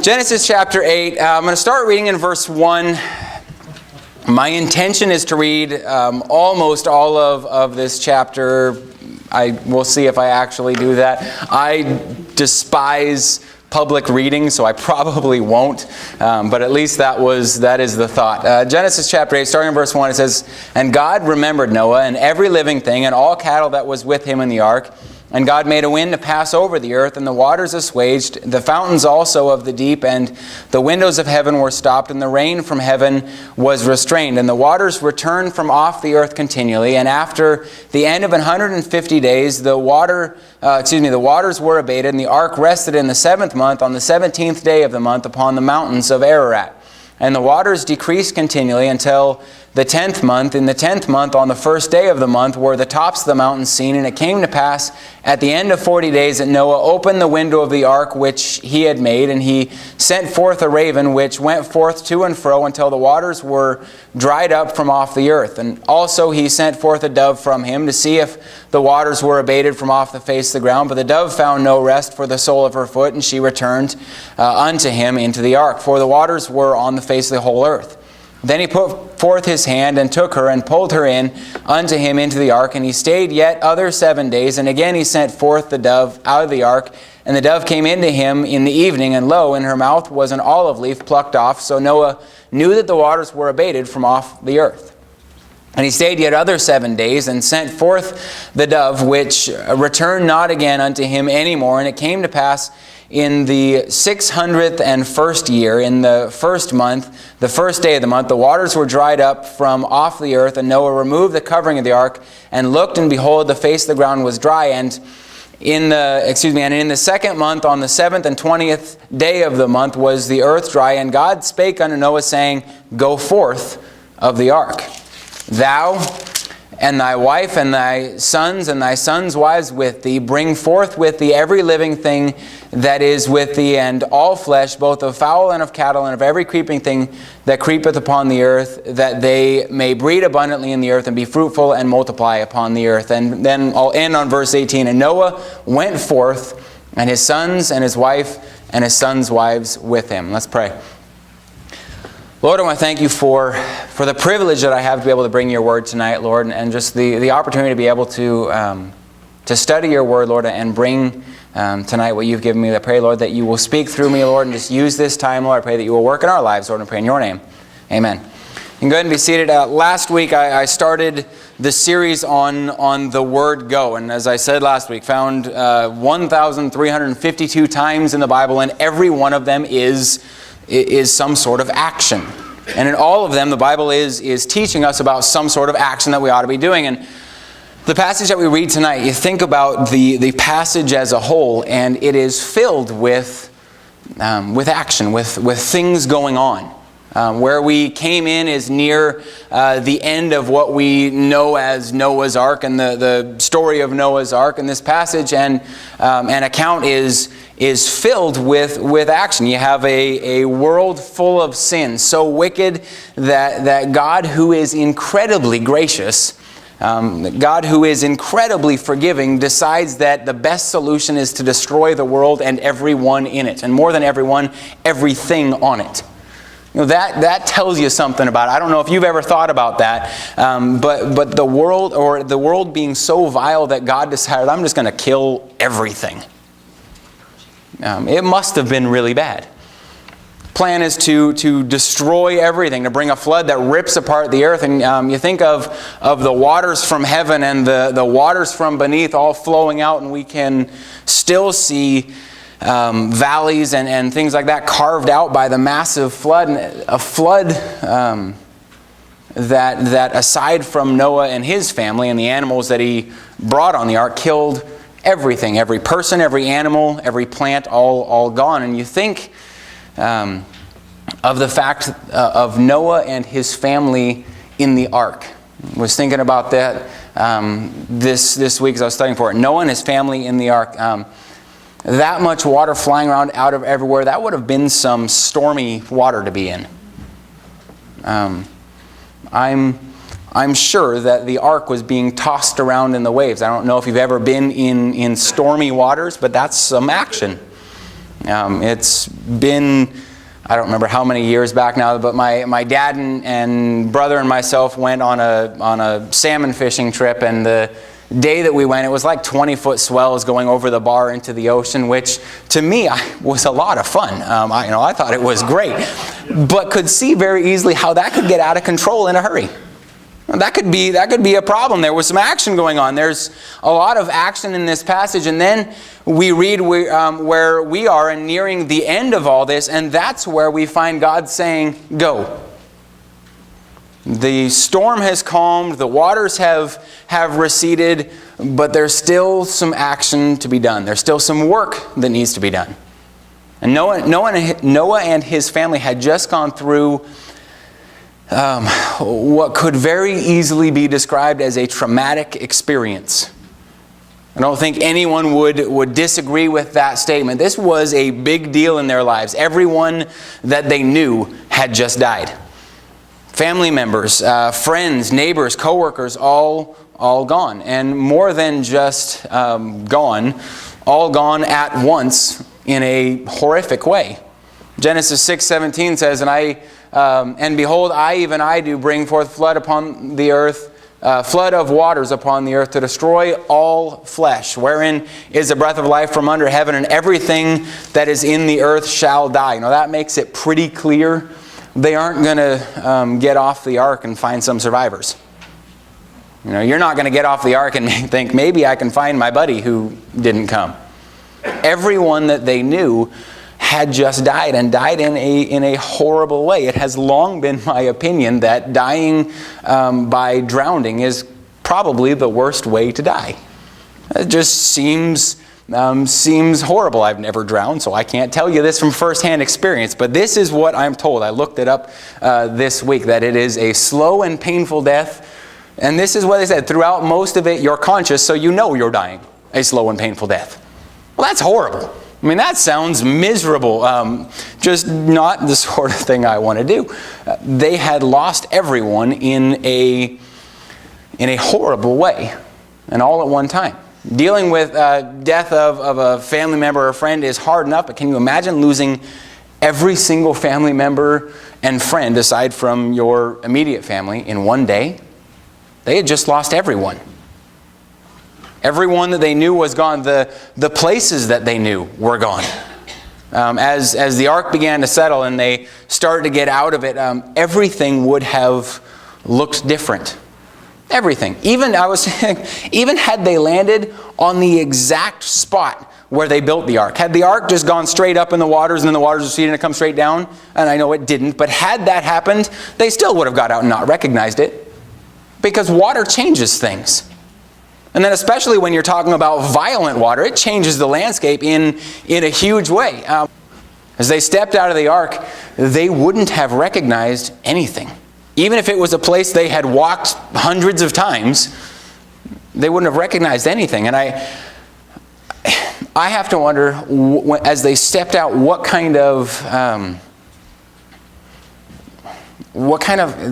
Genesis chapter 8. I'm going to start reading in verse 1. My intention is to read almost all of this chapter. We'll see if I actually do that. I despise public reading, so I probably won't. But at least that is the thought. Genesis chapter 8, starting in verse 1, it says, "And God remembered Noah and every living thing and all cattle that was with him in the ark. And God made a wind to pass over the earth, and the waters assuaged, the fountains also of the deep, and the windows of heaven were stopped, and the rain from heaven was restrained. And the waters returned from off the earth continually. And after the end of 150 days, the waters were abated, and the ark rested in the 7th month, on the 17th day of the month, upon the mountains of Ararat. And the waters decreased continually until the 10th month. In the 10th month, on the 1st day of the month, were the tops of the mountains seen. And it came to pass at the end of 40 days that Noah opened the window of the ark which he had made, and he sent forth a raven which went forth to and fro until the waters were dried up from off the earth. And also he sent forth a dove from him to see if the waters were abated from off the face of the ground. But the dove found no rest for the sole of her foot, and she returned unto him into the ark, for the waters were on the face of the whole earth. Then he put forth his hand and took her and pulled her in unto him into the ark. And he stayed yet other 7 days. And again he sent forth the dove out of the ark. And the dove came into him in the evening. And lo, in her mouth was an olive leaf plucked off. So Noah knew that the waters were abated from off the earth. And he stayed yet other 7 days, and sent forth the dove, which returned not again unto him any more. And it came to pass in the 601st year, in the 1st month, the 1st day of the month, the waters were dried up from off the earth, and Noah removed the covering of the ark, and looked, and behold, the face of the ground was dry. And in the 2nd month, on the 7th and 20th day of the month, was the earth dry. And God spake unto Noah, saying, Go forth of the ark, thou and thy wife and thy sons' wives with thee. Bring forth with thee every living thing that is with thee, and all flesh, both of fowl and of cattle, and of every creeping thing that creepeth upon the earth, that they may breed abundantly in the earth, and be fruitful and multiply upon the earth." And then I'll end on verse 18. "And Noah went forth, and his sons and his wife and his sons' wives with him." Let's pray. Lord, I want to thank you for the privilege that I have to be able to bring your word tonight, Lord, and just the opportunity to be able to study your word, Lord, and bring tonight what you've given me. I pray, Lord, that you will speak through me, Lord, and just use this time, Lord. I pray that you will work in our lives, Lord, and I pray in your name. Amen. You can go ahead and be seated. Last week I started the series on the word go, and as I said last week, found 1,352 times in the Bible, and every one of them is some sort of action. And in all of them, the Bible is teaching us about some sort of action that we ought to be doing. And the passage that we read tonight, you think about the passage as a whole, and it is filled with action, with things going on. Where we came in is near the end of what we know as Noah's Ark, and the story of Noah's Ark. And this passage and account is filled with action. You have a world full of sin, so wicked that God, who is incredibly gracious, God, who is incredibly forgiving, decides that the best solution is to destroy the world and everyone in it, and more than everyone, everything on it. You know, that tells you something about it. I don't know if you've ever thought about that, but the world being so vile that God decided, I'm just going to kill everything. It must have been really bad. Plan is to destroy everything, to bring a flood that rips apart the earth. And you think of the waters from heaven and the waters from beneath all flowing out, and we can still see valleys and things like that carved out by the massive flood. And a flood that aside from Noah and his family and the animals that he brought on the ark, killed everything, every person, every animal, every plant, all gone. And you think of the fact of Noah and his family in the ark. I was thinking about that this week as I was studying for it. Noah and his family in the ark. That much water flying around out of everywhere, that would have been some stormy water to be in. I'm sure that the ark was being tossed around in the waves. I don't know if you've ever been in stormy waters, but that's some action. It's been, I don't remember how many years back now, but my dad and brother and myself went on a salmon fishing trip, and the day that we went, it was like 20-foot swells going over the bar into the ocean, which to me was a lot of fun. I thought it was great, but could see very easily how that could get out of control in a hurry. That could be a problem. There was some action going on. There's a lot of action in this passage, and then we read where we are and nearing the end of all this, and that's where we find God saying, "Go." The storm has calmed, the waters have receded, but there's still some action to be done. There's still some work that needs to be done. And Noah and his family had just gone through what could very easily be described as a traumatic experience. I don't think anyone would disagree with that statement. This was a big deal in their lives. Everyone that they knew had just died. Family members, friends, neighbors, coworkers, all gone. And more than just gone, all gone at once in a horrific way. Genesis 6:17 says, and behold, I do bring forth flood upon the earth, flood of waters upon the earth to destroy all flesh, wherein is the breath of life from under heaven, and everything that is in the earth shall die. That makes it pretty clear. They aren't going to get off the ark and find some survivors. You're not going to get off the ark and think, maybe I can find my buddy who didn't come. Everyone that they knew had just died, and died in a horrible way. It has long been my opinion that dying by drowning is probably the worst way to die. It just seems horrible. I've never drowned, so I can't tell you this from firsthand experience, but this is what I'm told. I looked it up this week, that it is a slow and painful death, and this is what they said. Throughout most of it, you're conscious, so you know you're dying a slow and painful death. Well, that's horrible. That sounds miserable. Just not the sort of thing I want to do. They had lost everyone in a horrible way, and all at one time. Dealing with death of a family member or a friend is hard enough, but can you imagine losing every single family member and friend aside from your immediate family in one day? They had just lost everyone. Everyone that they knew was gone. The places that they knew were gone. As the ark began to settle and they started to get out of it, everything would have looked different. Everything. Even had they landed on the exact spot where they built the ark. Had the ark just gone straight up in the waters and then the waters receded and it come straight down, and I know it didn't, but had that happened, they still would have got out and not recognized it. Because water changes things. And then especially when you're talking about violent water, it changes the landscape in a huge way. As they stepped out of the ark, they wouldn't have recognized anything. Even if it was a place they had walked hundreds of times, they wouldn't have recognized anything. And I have to wonder, as they stepped out, what kind of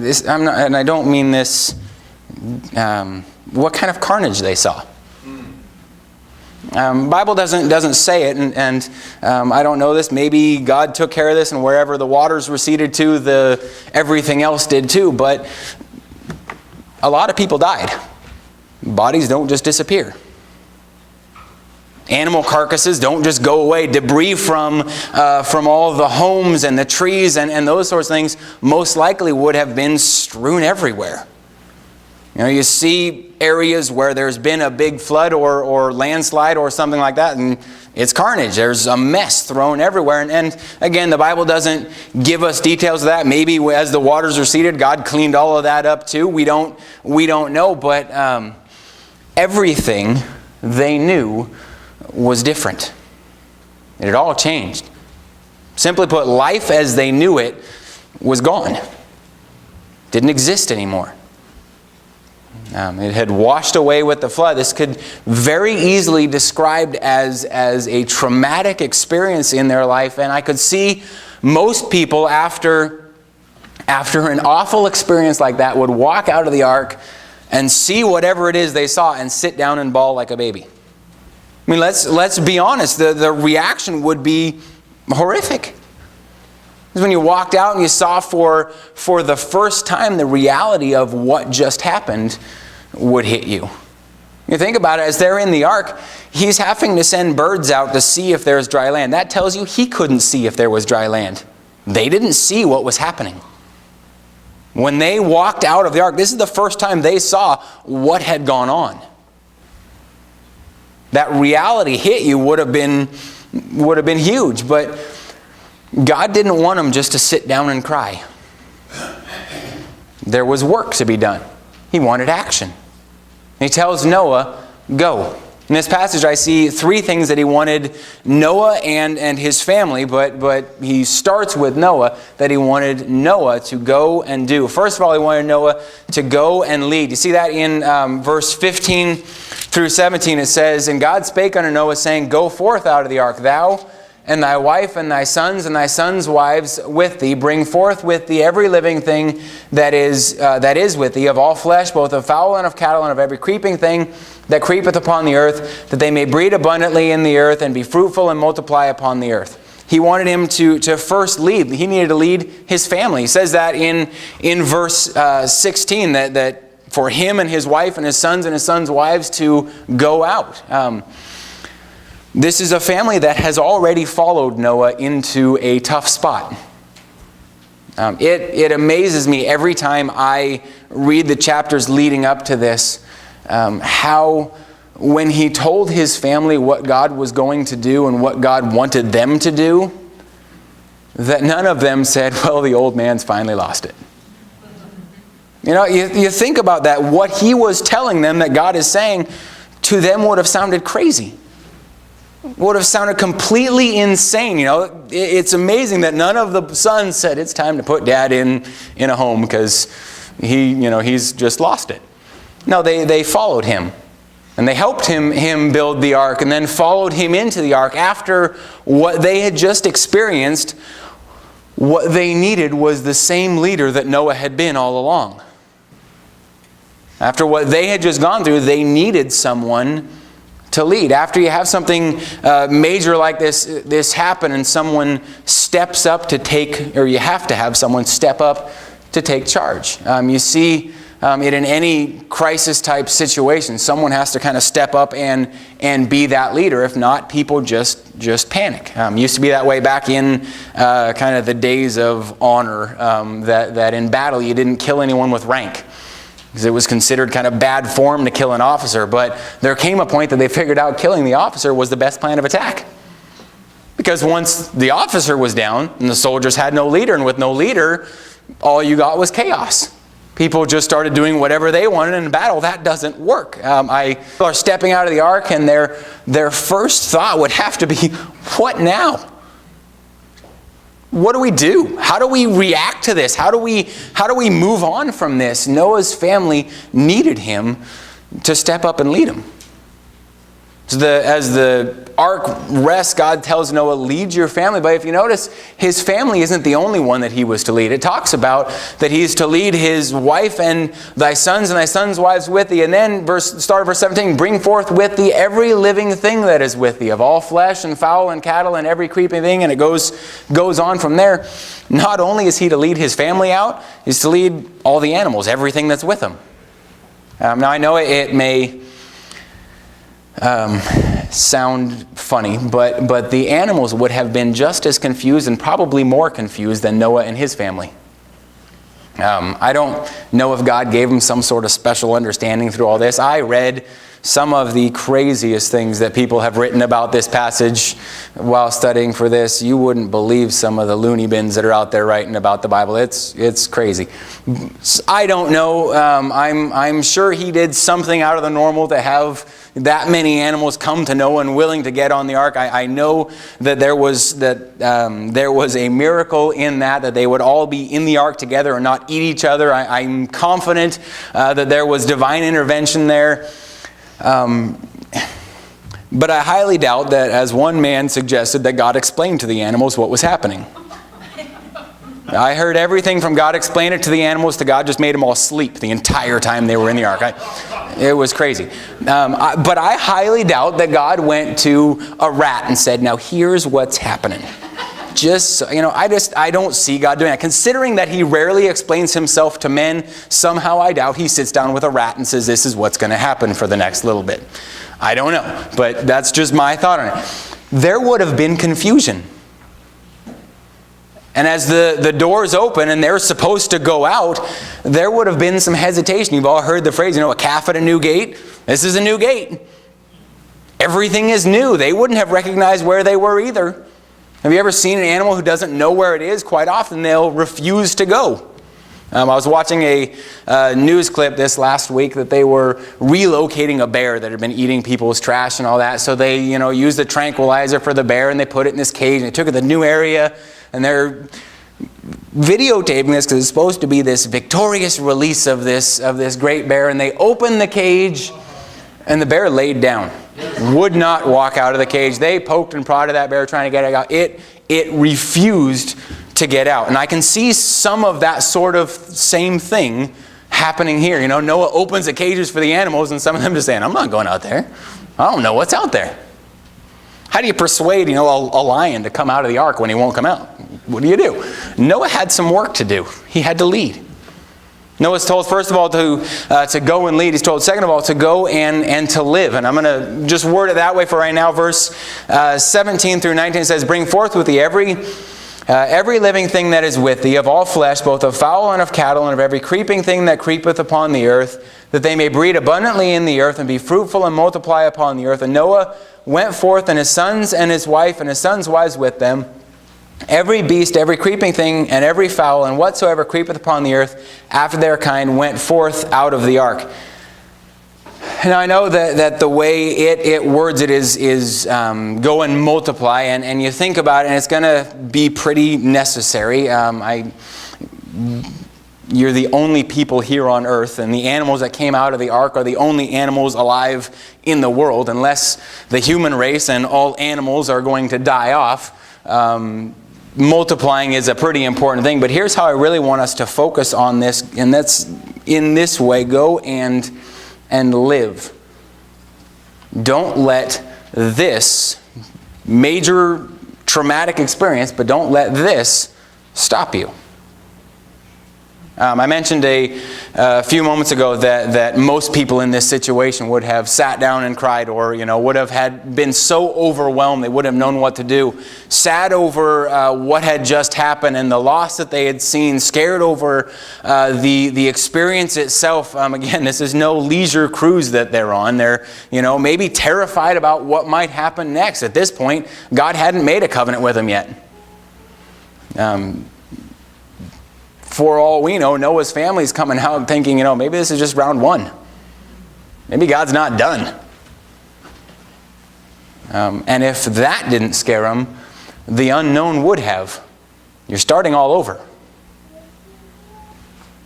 this? And I don't mean this. What kind of carnage they saw. Bible doesn't say it, and I don't know this. Maybe God took care of this, and wherever the waters receded to, everything else did too. But a lot of people died. Bodies don't just disappear. Animal carcasses don't just go away. Debris from all the homes and the trees and those sorts of things most likely would have been strewn everywhere. You see areas where there's been a big flood or landslide or something like that, and it's carnage. There's a mess thrown everywhere. And again, the Bible doesn't give us details of that. Maybe as the waters receded, God cleaned all of that up too. We don't know, but everything they knew was different. It had all changed. Simply put, life as they knew it was gone. Didn't exist anymore. It had washed away with the flood. This could very easily be described as a traumatic experience in their life. And I could see most people after an awful experience like that would walk out of the ark and see whatever it is they saw and sit down and bawl like a baby. I mean, let's be honest. The reaction would be horrific. It was when you walked out and you saw for the first time the reality of what just happened would hit you. You think about it, as they're in the ark, he's having to send birds out to see if there's dry land. That tells you he couldn't see if there was dry land. They didn't see what was happening. When they walked out of the ark, this is the first time they saw what had gone on. That reality hit you would have been huge, but God didn't want them just to sit down and cry. There was work to be done. He wanted action. He tells Noah, go. In this passage, I see three things that he wanted Noah and his family, but he starts with Noah, that he wanted Noah to go and do. First of all, he wanted Noah to go and lead. You see that in verse 15 through 17. It says, and God spake unto Noah, saying, go forth out of the ark, thou and thy wife and thy sons' wives with thee. Bring forth with thee every living thing that is with thee, of all flesh, both of fowl and of cattle, and of every creeping thing that creepeth upon the earth, that they may breed abundantly in the earth, and be fruitful and multiply upon the earth. He wanted him to first lead. He needed to lead his family. He says that in verse 16, that for him and his wife and his sons' wives to go out. This is a family that has already followed Noah into a tough spot. It amazes me every time I read the chapters leading up to this, how when he told his family what God was going to do and what God wanted them to do, that none of them said, well, the old man's finally lost it. You know, you think about that. What he was telling them that God is saying to them would have sounded crazy. Would have sounded completely insane. You know, it's amazing that none of the sons said it's time to put dad in a home because he's just lost it. No, they followed him, and they helped him build the ark, and then followed him into the ark after what they had just experienced. What they needed was the same leader that Noah had been all along. After what they had just gone through, they needed someone to lead. After you have something major like this happen, and someone steps up to take, or you have to have someone step up to take charge. You see it in any crisis type situation. Someone has to kind of step up and be that leader. If not, people just panic. Used to be that way back in kind of the days of honor, that in battle you didn't kill anyone with rank, because it was considered kind of bad form to kill an officer. But there came a point that they figured out killing the officer was the best plan of attack. Because once the officer was down and the soldiers had no leader, and with no leader, all you got was chaos. People just started doing whatever they wanted in battle. That doesn't work. People are stepping out of the ark, and their first thought would have to be, what now? What do we do? How do we react to this? How do we move on from this? Noah's family needed him to step up and lead them. So as the ark rests, God tells Noah, lead your family. But if you notice, his family isn't the only one that he was to lead. It talks about that he is to lead his wife and thy sons' wives with thee. And then start of verse 17, bring forth with thee every living thing that is with thee, of all flesh and fowl and cattle and every creeping thing. And it goes on from there. Not only is he to lead his family out, he's to lead all the animals, everything that's with him. Now I know it may sound funny, but the animals would have been just as confused and probably more confused than Noah and his family. I don't know if God gave them some sort of special understanding through all this. I read some of the craziest things that people have written about this passage while studying for this. You wouldn't believe some of the loony bins that are out there writing about the Bible. It's crazy. I don't know. I'm sure he did something out of the normal to have that many animals come to Noah and willing to get on the ark. I know that there was a miracle in that they would all be in the ark together and not eat each other. I'm confident that there was divine intervention there. But I highly doubt that, as one man suggested, that God explained to the animals what was happening. I heard everything from God explain it to the animals to God just made them all sleep the entire time they were in the ark. It was crazy. But I highly doubt that God went to a rat and said, now here's what's happening. I don't see God doing that. Considering that he rarely explains himself to men, somehow I doubt he sits down with a rat and says, this is what's going to happen for the next little bit. I don't know, but that's just my thought on it. There would have been confusion. And as the doors open and they're supposed to go out, there would have been some hesitation. You've all heard the phrase, a calf at a new gate. This is a new gate. Everything is new. They wouldn't have recognized where they were either. Have you ever seen an animal who doesn't know where it is? Quite often they'll refuse to go. I was watching a news clip this last week that they were relocating a bear that had been eating people's trash and all that. So they, used a tranquilizer for the bear and they put it in this cage and they took it to the new area. And they're videotaping this because it's supposed to be this victorious release of this great bear. And they opened the cage and the bear laid down. Would not walk out of the cage. They poked and prodded that bear trying to get it out. It refused to get out. And I can see some of that sort of same thing happening here. Noah opens the cages for the animals and some of them just saying, I'm not going out there. I don't know what's out there. How do you persuade, a lion to come out of the ark when he won't come out? What do you do? Noah had some work to do. He had to lead. Noah's told, first of all, to go and lead. He's told, second of all, to go and to live. And I'm going to just word it that way for right now. Verse 17 through 19 says, bring forth with thee every living thing that is with thee, of all flesh, both of fowl and of cattle, and of every creeping thing that creepeth upon the earth, that they may breed abundantly in the earth, and be fruitful and multiply upon the earth. And Noah went forth, and his sons and his wife, and his sons' wives with them, every beast, every creeping thing, and every fowl, and whatsoever creepeth upon the earth, after their kind, went forth out of the ark. Now I know that the way it words it is go and multiply, and you think about it, and it's going to be pretty necessary. You're the only people here on earth, and the animals that came out of the ark are the only animals alive in the world, unless the human race and all animals are going to die off. Multiplying is a pretty important thing, but here's how I really want us to focus on this, and that's in this way: go and live. Don't let this major traumatic experience, but don't let this stop you. I mentioned a few moments ago that most people in this situation would have sat down and cried, or would have been so overwhelmed they wouldn't have known what to do, sad over what had just happened and the loss that they had seen, scared over the experience itself. Again, this is no leisure cruise that they're on. They're maybe terrified about what might happen next. At this point, God hadn't made a covenant with them yet. For all we know, Noah's family's coming out thinking, maybe this is just round one. Maybe God's not done. And if that didn't scare them, the unknown would have. You're starting all over.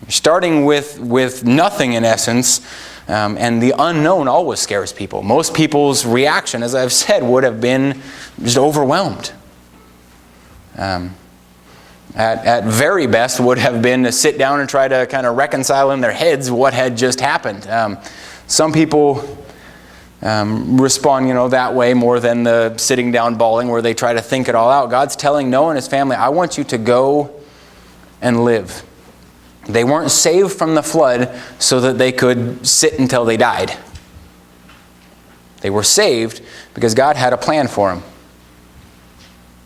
You're starting with nothing in essence, and the unknown always scares people. Most people's reaction, as I've said, would have been just overwhelmed. At very best would have been to sit down and try to kind of reconcile in their heads what had just happened. Some people respond, that way more than the sitting down bawling where they try to think it all out. God's telling Noah and his family, I want you to go and live. They weren't saved from the flood so that they could sit until they died. They were saved because God had a plan for them.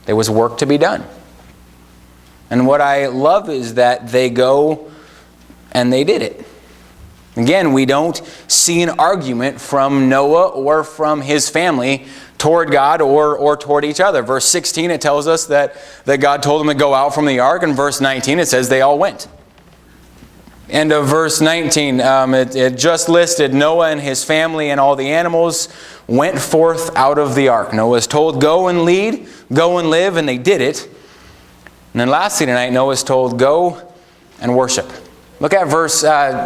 There was work to be done. And what I love is that they go and they did it. Again, we don't see an argument from Noah or from his family toward God or toward each other. Verse 16, it tells us that God told them to go out from the ark. And verse 19, it says they all went. End of verse 19, it just listed Noah and his family and all the animals went forth out of the ark. Noah was told, go and lead, go and live, and they did it. And then lastly tonight, Noah is told, go and worship. Look at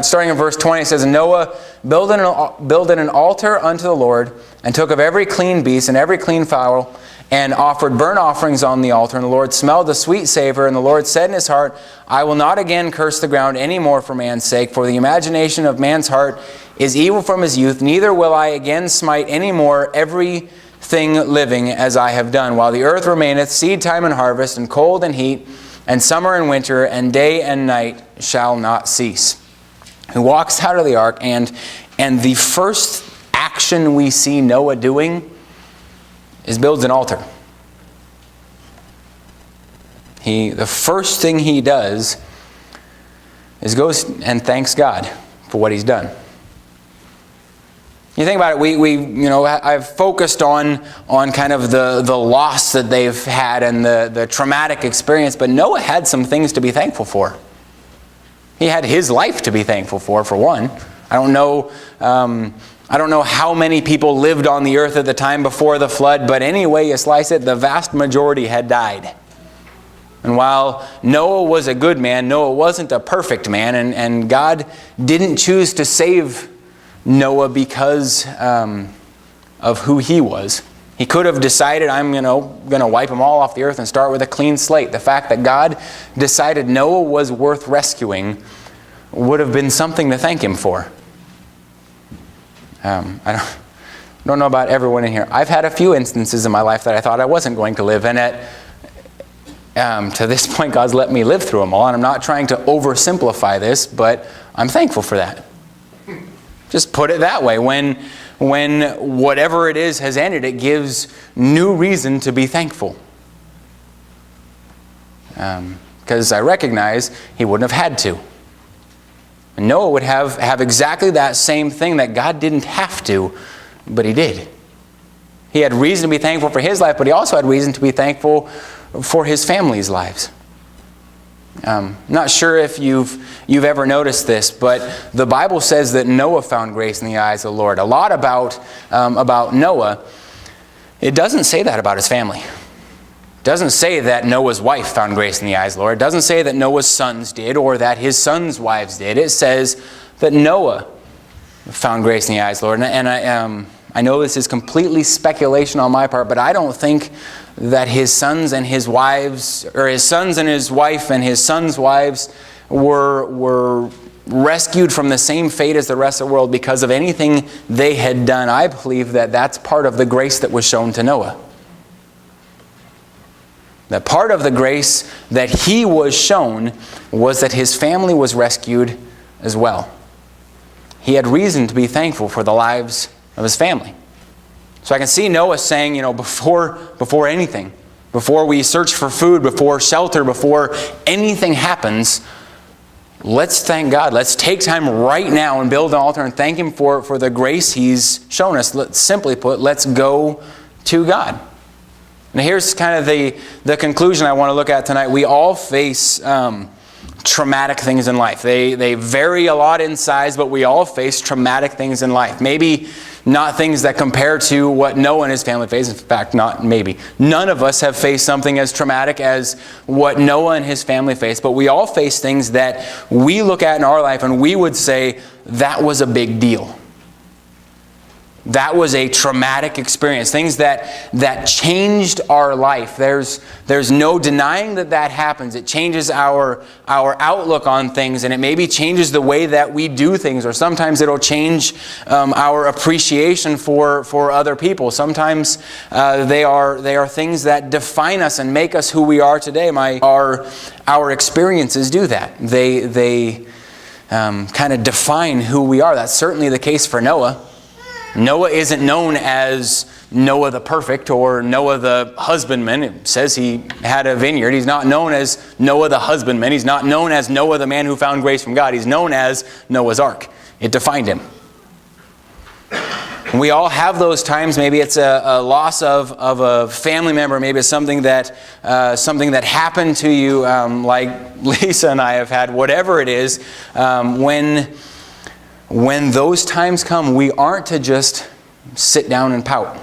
starting in verse 20, it says, Noah builded an altar unto the Lord, and took of every clean beast and every clean fowl, and offered burnt offerings on the altar. And the Lord smelled the sweet savor, and the Lord said in his heart, I will not again curse the ground any more for man's sake, for the imagination of man's heart is evil from his youth, neither will I again smite any more every thing living as I have done. While the earth remaineth, seed time and harvest, and cold and heat, and summer and winter, and day and night shall not cease. Who walks out of the ark, and the first action we see Noah doing is builds an altar. The first thing he does is goes and thanks God for what he's done. You think about it, I've focused on kind of the loss that they've had and the traumatic experience, but Noah had some things to be thankful for. He had his life to be thankful for one. I don't know how many people lived on the earth at the time before the flood, but any way you slice it, the vast majority had died. And while Noah was a good man, Noah wasn't a perfect man, and God didn't choose to save Noah because of who he was. He could have decided, I'm going to wipe them all off the earth and start with a clean slate. The fact that God decided Noah was worth rescuing would have been something to thank him for. I don't know about everyone in here. I've had a few instances in my life that I thought I wasn't going to live, and to this point, God's let me live through them all, and I'm not trying to oversimplify this, but I'm thankful for that. Just put it that way. When whatever it is has ended, it gives new reason to be thankful. Because I recognize he wouldn't have had to. And Noah would have exactly that same thing that God didn't have to, but he did. He had reason to be thankful for his life, but he also had reason to be thankful for his family's lives. Not sure if you've ever noticed this, but the Bible says that Noah found grace in the eyes of the Lord. A lot about Noah. It doesn't say that about his family. It doesn't say that Noah's wife found grace in the eyes of the Lord. It doesn't say that Noah's sons did or that his sons' wives did. It says that Noah found grace in the eyes of the Lord. And I know this is completely speculation on my part, but I don't think that his sons and his wives, or his sons and his wife and his sons' wives were rescued from the same fate as the rest of the world because of anything they had done. I believe that that's part of the grace that was shown to Noah. That part of the grace that he was shown was that his family was rescued as well. He had reason to be thankful for the lives of his family. So I can see Noah saying, before anything, before we search for food, before shelter, before anything happens, let's thank God. Let's take time right now and build an altar and thank him for the grace he's shown us. Simply put, let's go to God. Now here's kind of the conclusion I want to look at tonight. We all face traumatic things in life. They vary a lot in size, but we all face traumatic things in life. Maybe not things that compare to what Noah and his family faced. In fact, not maybe. None of us have faced something as traumatic as what Noah and his family faced, but we all face things that we look at in our life and we would say, that was a big deal. That was a traumatic experience. Things that changed our life. There's no denying that happens. It changes our outlook on things, and it maybe changes the way that we do things, or sometimes it'll change our appreciation for other people. Sometimes they are things that define us and make us who we are today. Our experiences do that. They kind of define who we are. That's certainly the case for Noah. Noah isn't known as Noah the perfect or Noah the husbandman. It says he had a vineyard. He's not known as Noah the husbandman. He's not known as Noah the man who found grace from God. He's known as Noah's Ark. It defined him. We all have those times. Maybe it's a loss of a family member. Maybe it's something that happened to you, like Lisa and I have had. Whatever it is, when those times come, we aren't to just sit down and pout.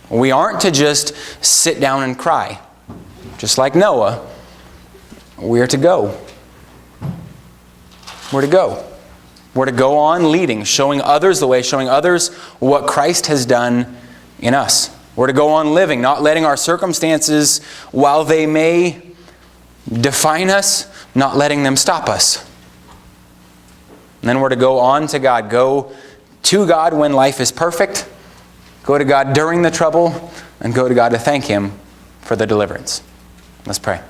We aren't to just sit down and cry. Just like Noah, we are to go. We're to go. We're to go on leading, showing others the way, showing others what Christ has done in us. We're to go on living, not letting our circumstances, while they may define us, not letting them stop us. And then we're to go on to God. Go to God when life is perfect. go to God during the trouble, and go to God to thank Him for the deliverance. Let's pray.